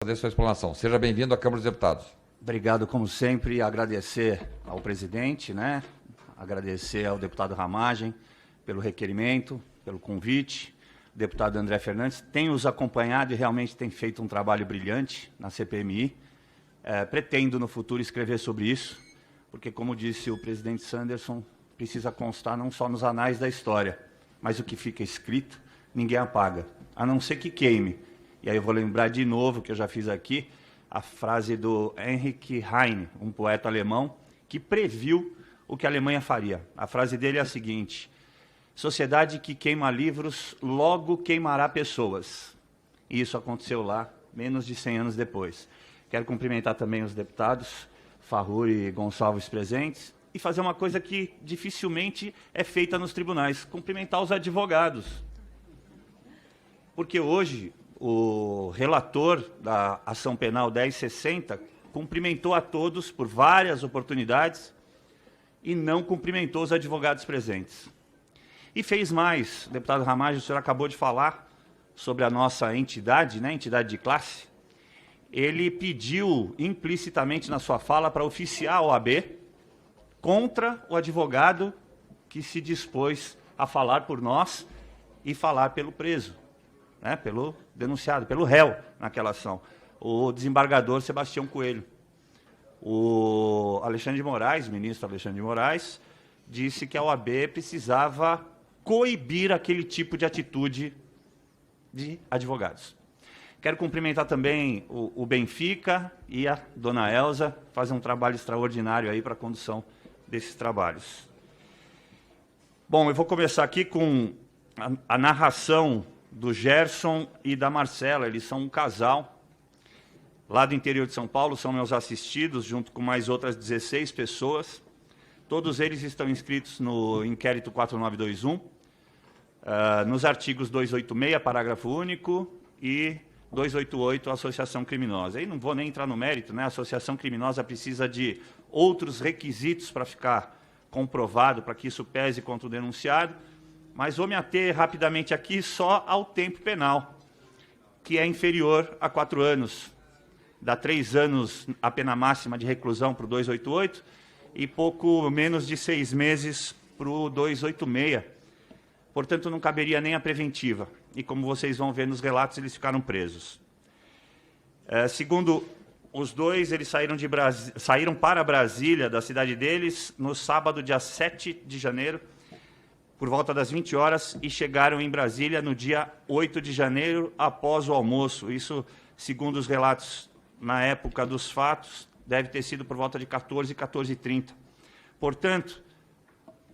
fazer sua explanação. Seja bem-vindo à Câmara dos Deputados. Obrigado, como sempre, agradecer ao presidente, agradecer ao deputado Ramagem pelo requerimento, pelo convite. O deputado André Fernandes tem os acompanhado e realmente tem feito um trabalho brilhante na CPMI. Pretendo, no futuro, escrever sobre isso, porque, como disse o presidente Sanderson, precisa constar não só nos anais da história, mas o que fica escrito, ninguém apaga, a não ser que queime. E aí eu vou lembrar de novo, que eu já fiz aqui, a frase do Heinrich Heine, um poeta alemão, que previu o que a Alemanha faria. A frase dele é a seguinte: sociedade que queima livros, logo queimará pessoas. E isso aconteceu lá, menos de 100 anos depois. Quero cumprimentar também os deputados Farruri e Gonçalves presentes e fazer uma coisa que dificilmente é feita nos tribunais, cumprimentar os advogados. Porque hoje o relator da ação penal 1060 cumprimentou a todos por várias oportunidades e não cumprimentou os advogados presentes. E fez mais, deputado Ramagem, o senhor acabou de falar sobre a nossa entidade, entidade de classe. Ele pediu implicitamente na sua fala para oficiar a OAB contra o advogado que se dispôs a falar por nós e falar pelo preso, pelo denunciado, pelo réu naquela ação, o desembargador Sebastião Coelho. O Alexandre de Moraes, ministro Alexandre de Moraes, disse que a OAB precisava coibir aquele tipo de atitude de advogados. Quero cumprimentar também o Benfica e a dona Elza, fazem um trabalho extraordinário aí para a condução desses trabalhos. Bom, eu vou começar aqui com a narração do Gerson e da Marcela. Eles são um casal lá do interior de São Paulo, são meus assistidos, junto com mais outras 16 pessoas. Todos eles estão inscritos no inquérito 4921, nos artigos 286, parágrafo único, e 288, associação criminosa. Aí não vou nem entrar no mérito, A associação criminosa precisa de outros requisitos para ficar comprovado, para que isso pese contra o denunciado, mas vou me ater rapidamente aqui só ao tempo penal, que é inferior a 4 anos. Dá 3 anos a pena máxima de reclusão para o 288 e pouco menos de 6 meses para o 286. Portanto, não caberia nem a preventiva. E como vocês vão ver nos relatos, eles ficaram presos. Segundo os dois, eles saíram para Brasília, da cidade deles, no sábado, dia 7 de janeiro, por volta das 20 horas, e chegaram em Brasília no dia 8 de janeiro, após o almoço. Isso, segundo os relatos, na época dos fatos, deve ter sido por volta de 14, 14h30. Portanto,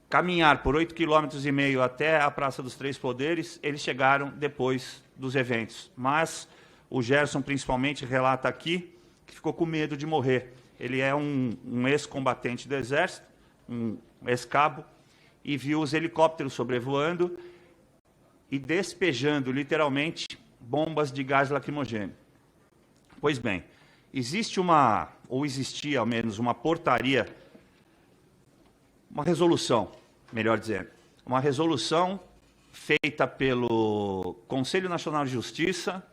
caminhar por 8,5 km até a Praça dos Três Poderes, eles chegaram depois dos eventos. Mas o Gerson, principalmente, relata aqui que ficou com medo de morrer. Ele é um ex-combatente do Exército, um ex-cabo, e viu os helicópteros sobrevoando e despejando, literalmente, bombas de gás lacrimogêneo. Pois bem, existe ou existia, ao menos, uma portaria, uma resolução, melhor dizendo, uma resolução feita pelo Conselho Nacional de Justiça,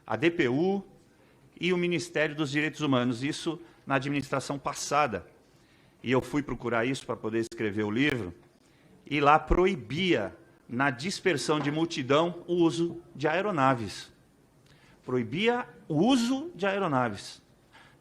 a DPU e o Ministério dos Direitos Humanos, isso na administração passada. E eu fui procurar isso para poder escrever o livro, e lá proibia, na dispersão de multidão, o uso de aeronaves. Proibia o uso de aeronaves.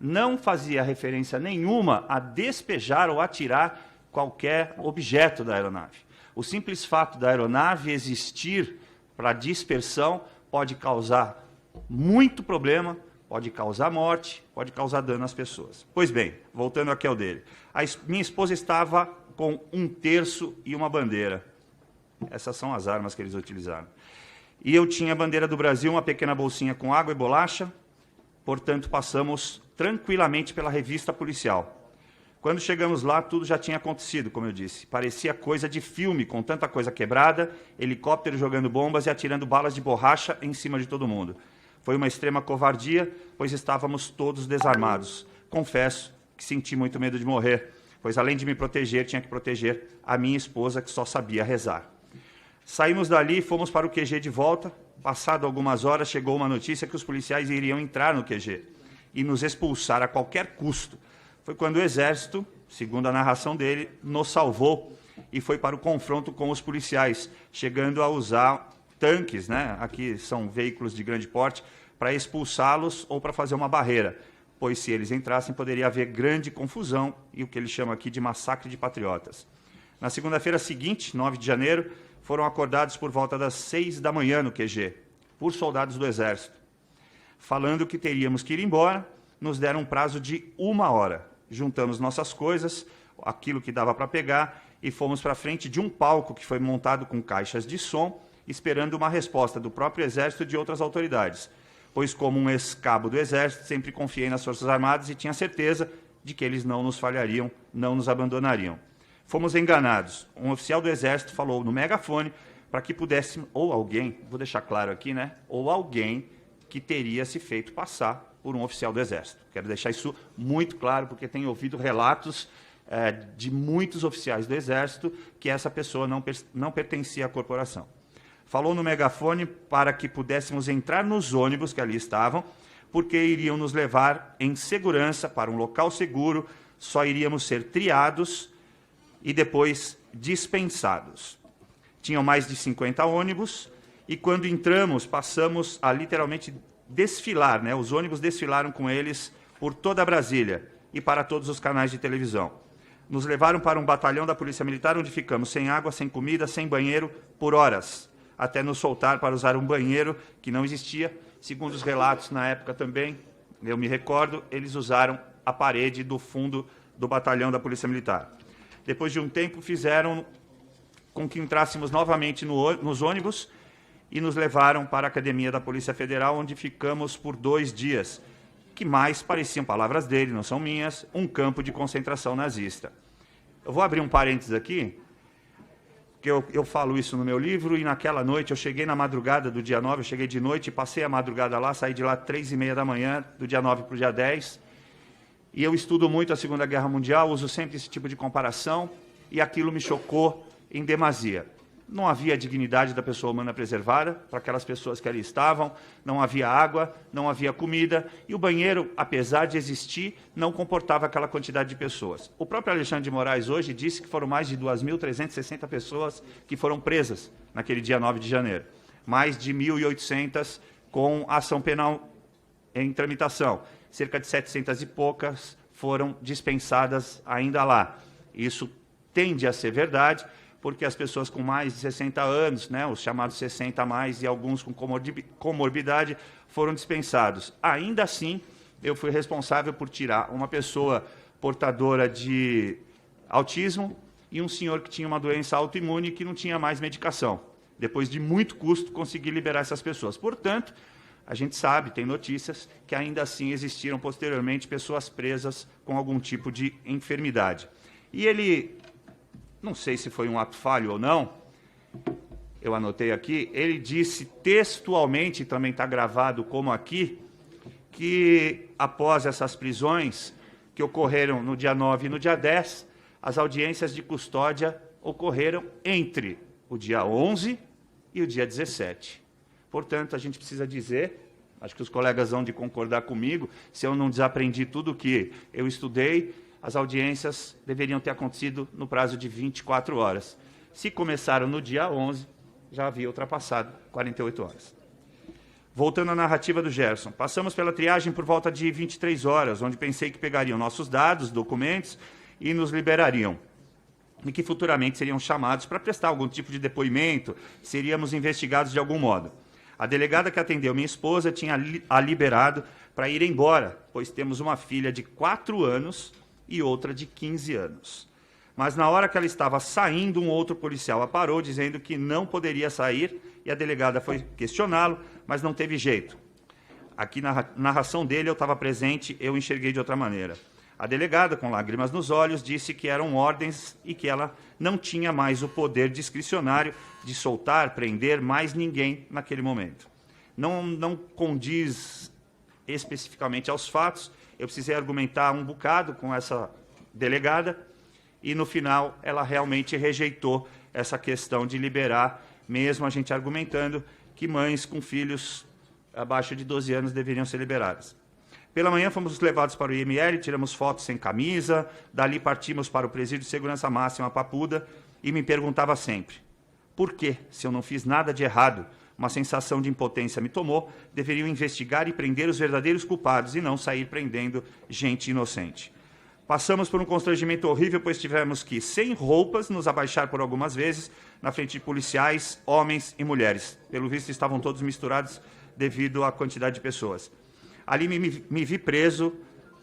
Não fazia referência nenhuma a despejar ou atirar qualquer objeto da aeronave. O simples fato da aeronave existir para dispersão pode causar muito problema, pode causar morte, pode causar dano às pessoas. Pois bem, voltando aqui ao dele. Minha esposa estava com 1 terço e uma bandeira. Essas são as armas que eles utilizaram. E eu tinha a bandeira do Brasil, uma pequena bolsinha com água e bolacha, portanto, passamos tranquilamente pela revista policial. Quando chegamos lá, tudo já tinha acontecido, como eu disse. Parecia coisa de filme, com tanta coisa quebrada, helicóptero jogando bombas e atirando balas de borracha em cima de todo mundo. Foi uma extrema covardia, pois estávamos todos desarmados. Confesso que senti muito medo de morrer, pois além de me proteger, tinha que proteger a minha esposa, que só sabia rezar. Saímos dali e fomos para o QG de volta, passado algumas horas, chegou uma notícia que os policiais iriam entrar no QG e nos expulsar a qualquer custo. Foi quando o Exército, segundo a narração dele, nos salvou e foi para o confronto com os policiais, chegando a usar tanques, né? Aqui são veículos de grande porte, para expulsá-los ou para fazer uma barreira, pois se eles entrassem poderia haver grande confusão e o que ele chama aqui de massacre de patriotas. Na segunda-feira seguinte, 9 de janeiro, foram acordados por volta das 6 da manhã no QG, por soldados do Exército, falando que teríamos que ir embora. Nos deram um prazo de 1 hora. Juntamos nossas coisas, aquilo que dava para pegar, e fomos para frente de um palco que foi montado com caixas de som, esperando uma resposta do próprio Exército e de outras autoridades, pois como um ex-cabo do Exército, sempre confiei nas Forças Armadas e tinha certeza de que eles não nos falhariam, não nos abandonariam. Fomos enganados. Um oficial do Exército falou no megafone para que pudéssemos, ou alguém, vou deixar claro aqui, né? Ou alguém que teria se feito passar por um oficial do Exército. Quero deixar isso muito claro, porque tenho ouvido relatos de muitos oficiais do Exército que essa pessoa não pertencia à corporação. Falou no megafone para que pudéssemos entrar nos ônibus que ali estavam, porque iriam nos levar em segurança para um local seguro, só iríamos ser triados e depois dispensados. Tinham mais de 50 ônibus e quando entramos, passamos a literalmente desfilar, né? Os ônibus desfilaram com eles por toda Brasília e para todos os canais de televisão. Nos levaram para um batalhão da Polícia Militar, onde ficamos sem água, sem comida, sem banheiro, por horas, até nos soltar para usar um banheiro que não existia. Segundo os relatos, na época também, eu me recordo, eles usaram a parede do fundo do batalhão da Polícia Militar. Depois de um tempo, fizeram com que entrássemos novamente nos ônibus e nos levaram para a Academia da Polícia Federal, onde ficamos por 2 dias, que mais pareciam, palavras dele, não são minhas, um campo de concentração nazista. Eu vou abrir um parênteses aqui, que eu falo isso no meu livro, e naquela noite, eu cheguei na madrugada do dia 9, eu cheguei de noite, passei a madrugada lá, saí de lá 3h30 da manhã, do dia 9 para o dia 10, e eu estudo muito a Segunda Guerra Mundial, uso sempre esse tipo de comparação, e aquilo me chocou em demasia. Não havia dignidade da pessoa humana preservada para aquelas pessoas que ali estavam, não havia água, não havia comida, e o banheiro, apesar de existir, não comportava aquela quantidade de pessoas. O próprio Alexandre de Moraes hoje disse que foram mais de 2.360 pessoas que foram presas naquele dia 9 de janeiro. Mais de 1.800 com ação penal em tramitação. Cerca de 700 e poucas foram dispensadas ainda lá. Isso tende a ser verdade, porque as pessoas com mais de 60 anos, né, os chamados 60 a mais e alguns com comorbidade, foram dispensados. Ainda assim, eu fui responsável por tirar uma pessoa portadora de autismo e um senhor que tinha uma doença autoimune que não tinha mais medicação. Depois de muito custo, consegui liberar essas pessoas. Portanto, a gente sabe, tem notícias, que ainda assim existiram posteriormente pessoas presas com algum tipo de enfermidade. E ele, não sei se foi um ato falho ou não, eu anotei aqui, ele disse textualmente, também está gravado como aqui, que após essas prisões, que ocorreram no dia 9 e no dia 10, as audiências de custódia ocorreram entre o dia 11 e o dia 17. Portanto, a gente precisa dizer, acho que os colegas vão de concordar comigo, se eu não desaprendi tudo o que eu estudei, as audiências deveriam ter acontecido no prazo de 24 horas. Se começaram no dia 11, já havia ultrapassado 48 horas. Voltando à narrativa do Gerson, passamos pela triagem por volta de 23 horas, onde pensei que pegariam nossos dados, documentos e nos liberariam. E que futuramente seriam chamados para prestar algum tipo de depoimento, seríamos investigados de algum modo. A delegada que atendeu minha esposa tinha a liberado para ir embora, pois temos uma filha de 4 anos e outra de 15 anos. Mas na hora que ela estava saindo, um outro policial a parou, dizendo que não poderia sair, e a delegada foi questioná-lo, mas não teve jeito. Aqui na narração dele, eu estava presente, eu enxerguei de outra maneira. A delegada, com lágrimas nos olhos, disse que eram ordens e que ela não tinha mais o poder discricionário de soltar, prender mais ninguém naquele momento. Não condiz especificamente aos fatos, eu precisei argumentar um bocado com essa delegada e, no final, ela realmente rejeitou essa questão de liberar, mesmo a gente argumentando que mães com filhos abaixo de 12 anos deveriam ser liberadas. Pela manhã fomos levados para o IML, tiramos fotos sem camisa, dali partimos para o presídio de segurança máxima Papuda e me perguntava sempre, por que, se eu não fiz nada de errado, uma sensação de impotência me tomou, deveriam investigar e prender os verdadeiros culpados e não sair prendendo gente inocente. Passamos por um constrangimento horrível, pois tivemos que, sem roupas, nos abaixar por algumas vezes na frente de policiais, homens e mulheres. Pelo visto, estavam todos misturados devido à quantidade de pessoas. Ali me vi preso,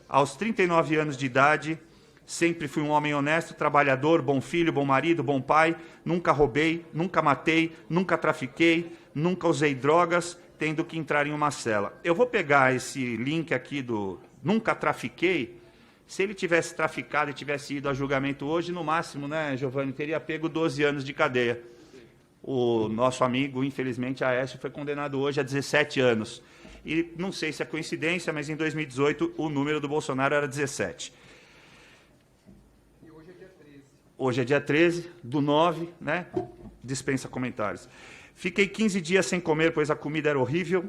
aos 39 anos de idade, sempre fui um homem honesto, trabalhador, bom filho, bom marido, bom pai, nunca roubei, nunca matei, nunca trafiquei, nunca usei drogas, tendo que entrar em uma cela. Eu vou pegar esse link aqui do Nunca Trafiquei. Se ele tivesse traficado e tivesse ido a julgamento hoje, no máximo, né, Giovanni, teria pego 12 anos de cadeia. O nosso amigo, infelizmente, Aécio, foi condenado hoje a 17 anos. E não sei se é coincidência, mas em 2018 o número do Bolsonaro era 17. E hoje é dia 13. Hoje é dia 13 do 9, né? Dispensa comentários. Fiquei 15 dias sem comer, pois a comida era horrível.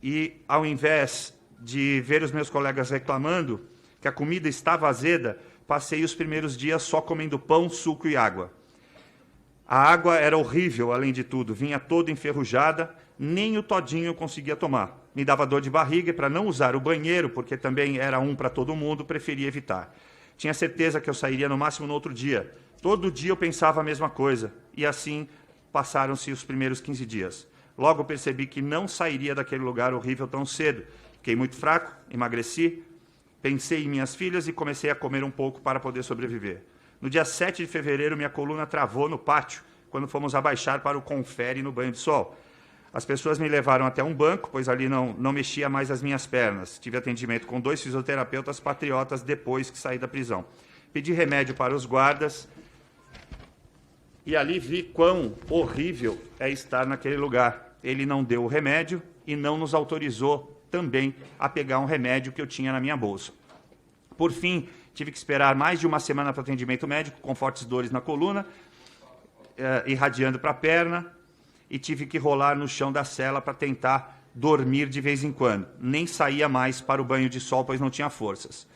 E ao invés de ver os meus colegas reclamando que a comida estava azeda, passei os primeiros dias só comendo pão, suco e água. A água era horrível, além de tudo, vinha toda enferrujada, nem o todinho eu conseguia tomar. Me dava dor de barriga e, para não usar o banheiro, porque também era um para todo mundo, preferia evitar. Tinha certeza que eu sairia no máximo no outro dia. Todo dia eu pensava a mesma coisa, e assim passaram-se os primeiros 15 dias. Logo percebi que não sairia daquele lugar horrível tão cedo. Fiquei muito fraco, emagreci, pensei em minhas filhas e comecei a comer um pouco para poder sobreviver. No dia 7 de fevereiro, minha coluna travou no pátio, quando fomos abaixar para o confere no banho de sol. As pessoas me levaram até um banco, pois ali não mexia mais as minhas pernas. Tive atendimento com 2 fisioterapeutas patriotas depois que saí da prisão. Pedi remédio para os guardas e ali vi quão horrível é estar naquele lugar. Ele não deu o remédio e não nos autorizou também a pegar um remédio que eu tinha na minha bolsa. Por fim, tive que esperar mais de uma semana para atendimento médico, com fortes dores na coluna, irradiando para a perna, e tive que rolar no chão da cela para tentar dormir de vez em quando. Nem saía mais para o banho de sol, pois não tinha forças.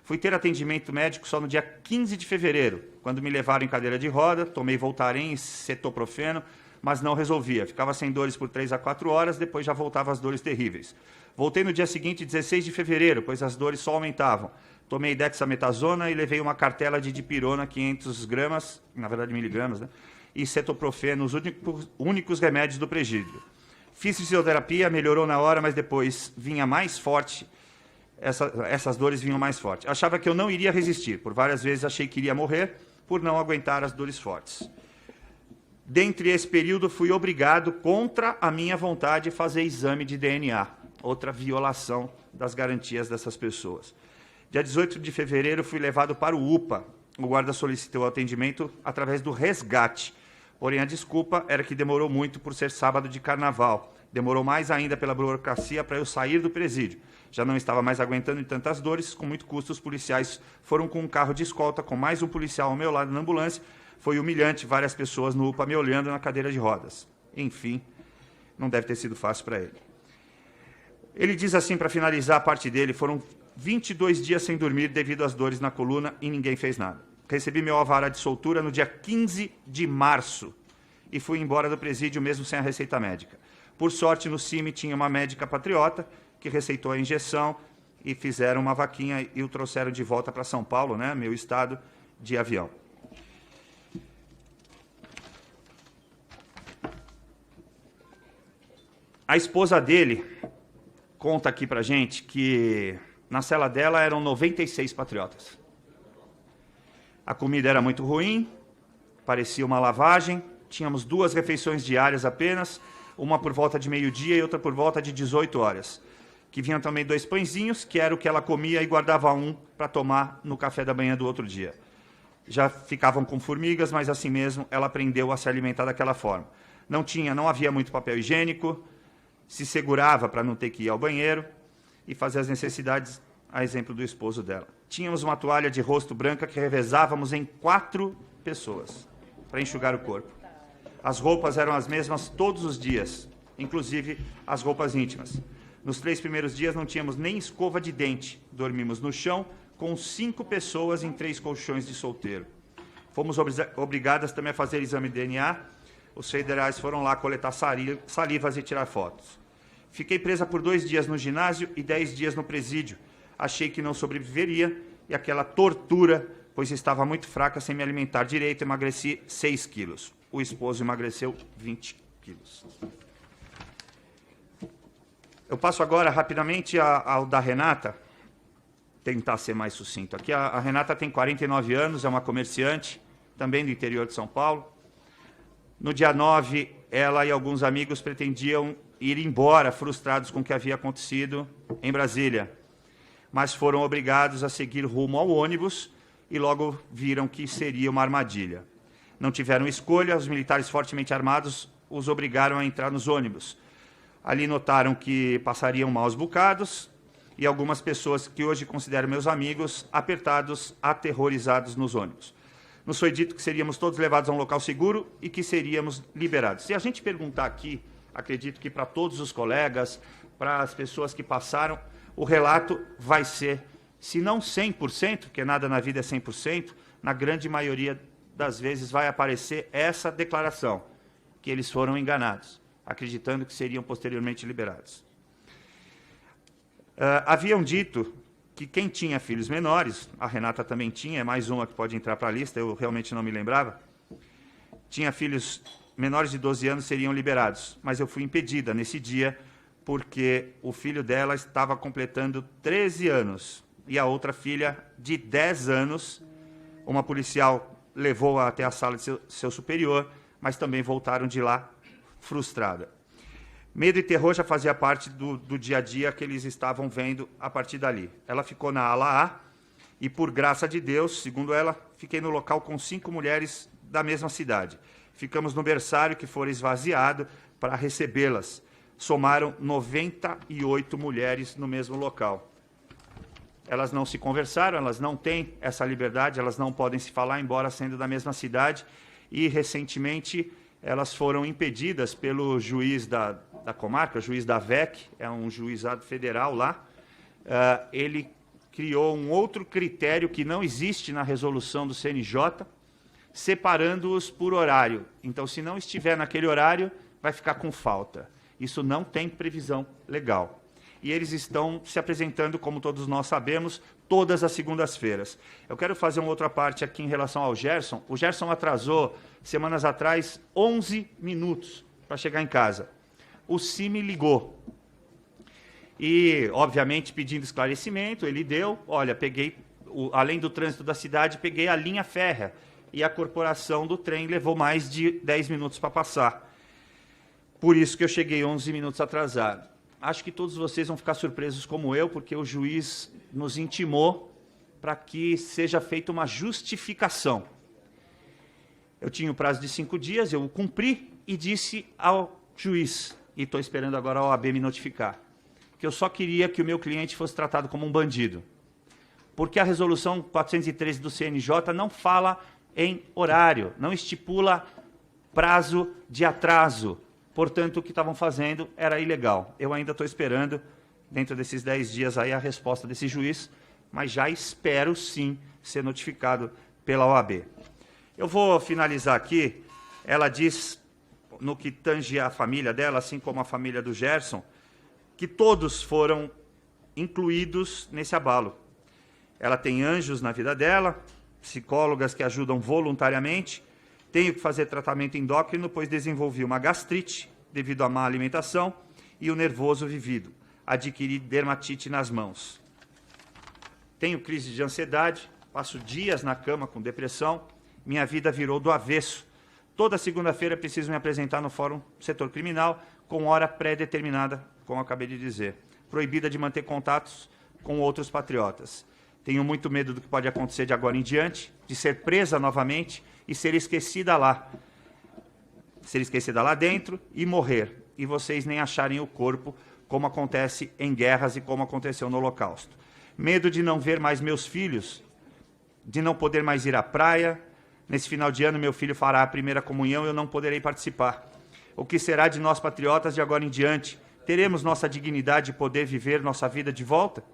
Fui ter atendimento médico só no dia 15 de fevereiro, quando me levaram em cadeira de roda, tomei Voltaren e cetoprofeno, mas não resolvia. Ficava sem dores por 3 a 4 horas, depois já voltava as dores terríveis. Voltei no dia seguinte, 16 de fevereiro, pois as dores só aumentavam. Tomei dexametasona e levei uma cartela de dipirona, 500 gramas, na verdade miligramas, né? E cetoprofeno, os únicos remédios do presídio. Fiz fisioterapia, melhorou na hora, mas depois vinha mais forte, essas dores vinham mais forte. Achava que eu não iria resistir, por várias vezes achei que iria morrer por não aguentar as dores fortes. Dentre esse período, fui obrigado, contra a minha vontade, a fazer exame de DNA, outra violação das garantias dessas pessoas. Dia 18 de fevereiro, fui levado para o UPA. O guarda solicitou atendimento através do resgate. Porém, a desculpa era que demorou muito por ser sábado de carnaval. Demorou mais ainda pela burocracia para eu sair do presídio. Já não estava mais aguentando tantas dores, com muito custo os policiais foram com um carro de escolta, com mais um policial ao meu lado na ambulância. Foi humilhante, várias pessoas no UPA me olhando na cadeira de rodas. Enfim, não deve ter sido fácil para ele. Ele diz assim, para finalizar a parte dele, foram 22 dias sem dormir devido às dores na coluna e ninguém fez nada. Recebi meu alvará de soltura no dia 15 de março e fui embora do presídio mesmo sem a receita médica. Por sorte, no CIMI tinha uma médica patriota que receitou a injeção e fizeram uma vaquinha e o trouxeram de volta para São Paulo, né, meu estado, de avião. A esposa dele conta aqui pra gente que na cela dela eram 96 patriotas. A comida era muito ruim, parecia uma lavagem, tínhamos 2 refeições diárias apenas, uma por volta de meio-dia e outra por volta de 18 horas. Que vinham também 2 pãezinhos, que era o que ela comia e guardava um para tomar no café da manhã do outro dia. Já ficavam com formigas, mas assim mesmo ela aprendeu a se alimentar daquela forma. Não havia muito papel higiênico, se segurava para não ter que ir ao banheiro e fazer as necessidades, a exemplo do esposo dela. Tínhamos uma toalha de rosto branca que revezávamos em 4 pessoas para enxugar o corpo. As roupas eram as mesmas todos os dias, inclusive as roupas íntimas. Nos 3 primeiros dias não tínhamos nem escova de dente. Dormimos no chão com 5 pessoas em 3 colchões de solteiro. Fomos obrigadas também a fazer exame de DNA. Os federais foram lá coletar salivas e tirar fotos. Fiquei presa por 2 dias no ginásio e 10 dias no presídio. Achei que não sobreviveria e aquela tortura, pois estava muito fraca, sem me alimentar direito, emagreci 6 quilos. O esposo emagreceu 20 quilos. Eu passo agora rapidamente ao da Renata, tentar ser mais sucinto. Aqui a Renata tem 49 anos, é uma comerciante, também do interior de São Paulo. No dia 9, ela e alguns amigos pretendiam ir embora, frustrados com o que havia acontecido em Brasília, mas foram obrigados a seguir rumo ao ônibus e logo viram que seria uma armadilha. Não tiveram escolha, os militares fortemente armados os obrigaram a entrar nos ônibus. Ali notaram que passariam maus bocados e algumas pessoas que hoje considero meus amigos, apertados, aterrorizados nos ônibus. Nos foi dito que seríamos todos levados a um local seguro e que seríamos liberados. Se a gente perguntar aqui, acredito que para todos os colegas, para as pessoas que passaram, o relato vai ser, se não 100%, porque nada na vida é 100%, na grande maioria das vezes vai aparecer essa declaração, que eles foram enganados, acreditando que seriam posteriormente liberados. Haviam dito que quem tinha filhos menores, a Renata também tinha, é mais uma que pode entrar para a lista, eu realmente não me lembrava, tinha filhos menores de 12 anos seriam liberados, mas eu fui impedida nesse dia porque o filho dela estava completando 13 anos e a outra filha de 10 anos, uma policial levou-a até a sala de seu superior, mas também voltaram de lá frustrada. Medo e terror já fazia parte do dia a dia que eles estavam vendo a partir dali. Ela ficou na ala A e, por graça de Deus, segundo ela, fiquei no local com 5 mulheres da mesma cidade. Ficamos no berçário que foi esvaziado para recebê-las. Somaram 98 mulheres no mesmo local. Elas não se conversaram, elas não têm essa liberdade, elas não podem se falar, embora sendo da mesma cidade. E, recentemente, elas foram impedidas pelo juiz da comarca, o juiz da VEC, é um juizado federal lá. Ele criou um outro critério que não existe na resolução do CNJ, separando-os por horário. Então, se não estiver naquele horário, vai ficar com falta. Isso não tem previsão legal. E eles estão se apresentando, como todos nós sabemos, todas as segundas-feiras. Eu quero fazer uma outra parte aqui em relação ao Gerson. O Gerson atrasou, semanas atrás, 11 minutos para chegar em casa. O CIMI ligou. E, obviamente, pedindo esclarecimento, ele deu. Olha, peguei, além do trânsito da cidade, peguei a linha férrea. E a corporação do trem levou mais de 10 minutos para passar. Por isso que eu cheguei 11 minutos atrasado. Acho que todos vocês vão ficar surpresos como eu, porque o juiz nos intimou para que seja feita uma justificação. Eu tinha o prazo de 5 dias, eu o cumpri e disse ao juiz, e estou esperando agora a OAB me notificar, que eu só queria que o meu cliente fosse tratado como um bandido. Porque a resolução 413 do CNJ não fala em horário, não estipula prazo de atraso. Portanto, o que estavam fazendo era ilegal. Eu ainda estou esperando, dentro desses 10 dias, aí, a resposta desse juiz, mas já espero, sim, ser notificado pela OAB. Eu vou finalizar aqui. Ela diz, no que tange a família dela, assim como a família do Gerson, que todos foram incluídos nesse abalo. Ela tem anjos na vida dela, psicólogas que ajudam voluntariamente. Tenho que fazer tratamento endócrino, pois desenvolvi uma gastrite devido à má alimentação e o nervoso vivido. Adquiri dermatite nas mãos. Tenho crise de ansiedade, passo dias na cama com depressão. Minha vida virou do avesso. Toda segunda-feira preciso me apresentar no Fórum Setor Criminal com hora pré-determinada, como acabei de dizer. Proibida de manter contatos com outros patriotas. Tenho muito medo do que pode acontecer de agora em diante, de ser presa novamente e ser esquecida lá. Ser esquecida lá dentro e morrer. E vocês nem acharem o corpo, como acontece em guerras e como aconteceu no Holocausto. Medo de não ver mais meus filhos, de não poder mais ir à praia. Nesse final de ano, meu filho fará a primeira comunhão e eu não poderei participar. O que será de nós patriotas de agora em diante? Teremos nossa dignidade de poder viver nossa vida de volta?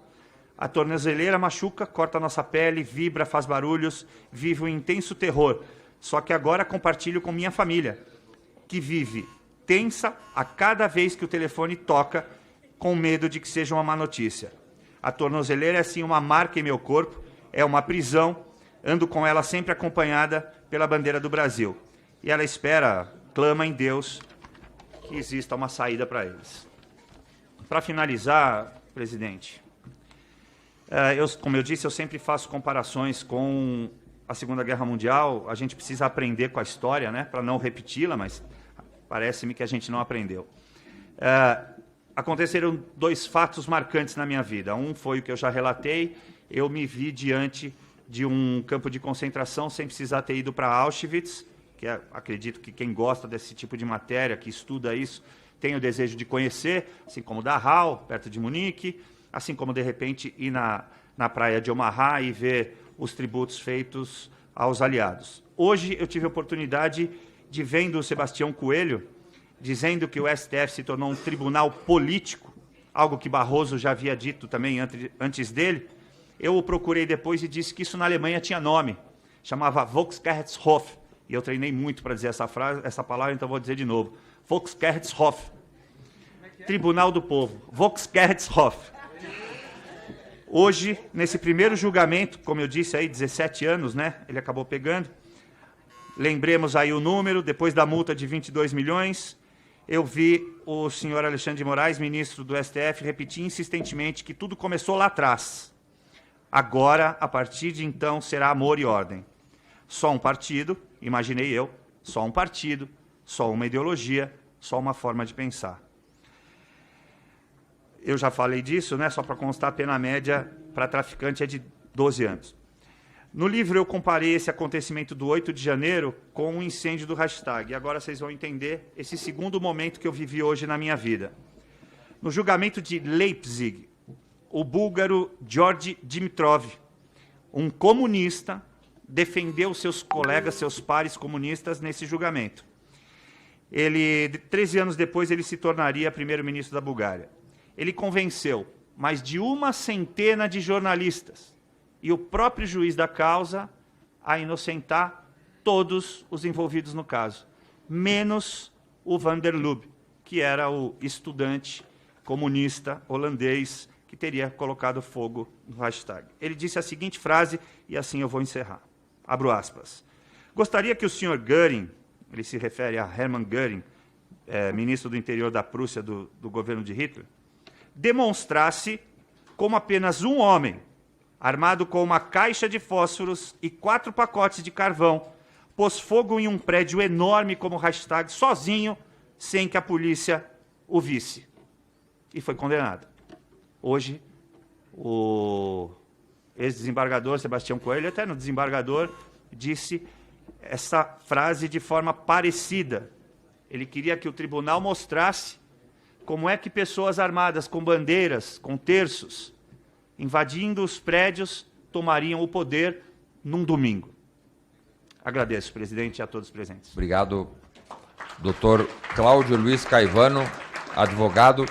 A tornozeleira machuca, corta nossa pele, vibra, faz barulhos, vive um intenso terror. Só que agora compartilho com minha família, que vive tensa a cada vez que o telefone toca, com medo de que seja uma má notícia. A tornozeleira é assim uma marca em meu corpo, é uma prisão, ando com ela sempre acompanhada pela bandeira do Brasil. E ela espera, clama em Deus, que exista uma saída para eles. Para finalizar, presidente, como eu disse, eu sempre faço comparações com a Segunda Guerra Mundial. A gente precisa aprender com a história, né, para não repeti-la, mas parece-me que a gente não aprendeu. Aconteceram 2 fatos marcantes na minha vida. Um foi o que eu já relatei, eu me vi diante de um campo de concentração sem precisar ter ido para Auschwitz, que acredito que quem gosta desse tipo de matéria, que estuda isso, tem o desejo de conhecer, assim como Dachau, perto de Munique, assim como, de repente, ir na praia de Omaha e ver os tributos feitos aos aliados. Hoje eu tive a oportunidade de vendo o Sebastião Coelho dizendo que o STF se tornou um tribunal político, algo que Barroso já havia dito também antes dele. Eu o procurei depois e disse que isso na Alemanha tinha nome, chamava Volksgerichtshof, e eu treinei muito para dizer essa palavra, então vou dizer de novo. Volksgerichtshof, Tribunal do Povo, Volksgerichtshof. Hoje, nesse primeiro julgamento, como eu disse aí, 17 anos, né? Ele acabou pegando. Lembremos aí o número, depois da multa de 22 milhões, eu vi o senhor Alexandre de Moraes, ministro do STF, repetir insistentemente que tudo começou lá atrás. Agora, a partir de então, será amor e ordem. Só um partido, imaginei eu, só um partido, só uma ideologia, só uma forma de pensar. Eu já falei disso, né? Só para constar, a pena média para traficante é de 12 anos. No livro eu comparei esse acontecimento do 8 de janeiro com o incêndio do hashtag. E agora vocês vão entender esse segundo momento que eu vivi hoje na minha vida. No julgamento de Leipzig, o búlgaro Georgi Dimitrov, um comunista, defendeu seus colegas, seus pares comunistas nesse julgamento. 13 anos depois, ele se tornaria primeiro-ministro da Bulgária. Ele convenceu mais de 100 de jornalistas e o próprio juiz da causa a inocentar todos os envolvidos no caso, menos o Van der Lubbe, que era o estudante comunista holandês que teria colocado fogo no hashtag. Ele disse a seguinte frase, e assim eu vou encerrar. Abro aspas. Gostaria que o senhor Göring, ele se refere a Hermann Göring, ministro do interior da Prússia do governo de Hitler, demonstrasse como apenas um homem, armado com uma caixa de fósforos e 4 pacotes de carvão, pôs fogo em um prédio enorme como o hashtag, sozinho, sem que a polícia o visse. E foi condenado. Hoje, o ex-desembargador Sebastião Coelho, até no desembargador, disse essa frase de forma parecida. Ele queria que o tribunal mostrasse como é que pessoas armadas com bandeiras, com terços, invadindo os prédios, tomariam o poder num domingo. Agradeço, presidente, e a todos presentes. Obrigado, doutor Cláudio Luiz Caivano, advogado.